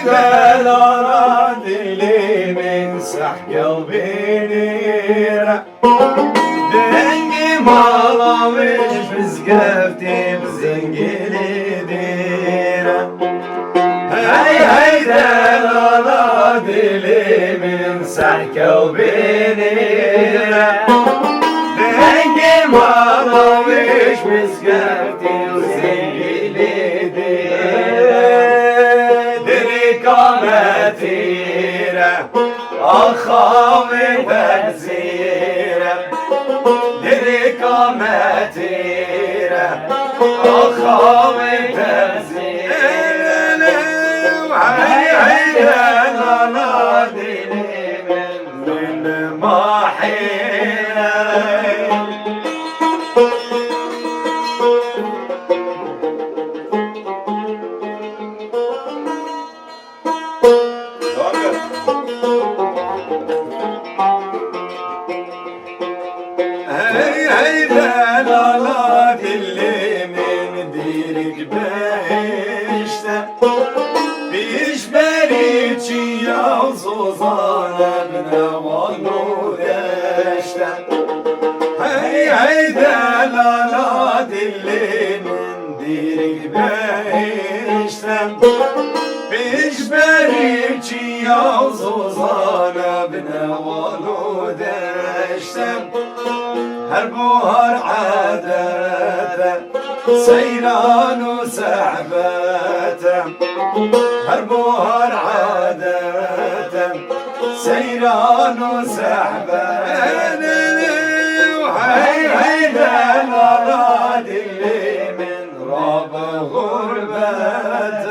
Delala dilimin sah kalbini dengim ağlamış biz geftim zingilidir. Hey delala dilimin sah kalbini dengim ağlamış biz geftim zingilidir. Kametire Akhavi benzire Diri kametire Akhavi benzire Hayalana dilimin min mahire. Hey delala dilimin dirik beşte Biş beri çiyaz ozanım ne vanu deşte. Hey delala dilimin dirik beşte Biş beri çiyaz ozanım ne vanu deşte. her buhar عادته سيران وسحبته her buhar عادته سيران وسحبته وهيدا الأراد اللي من رب غربته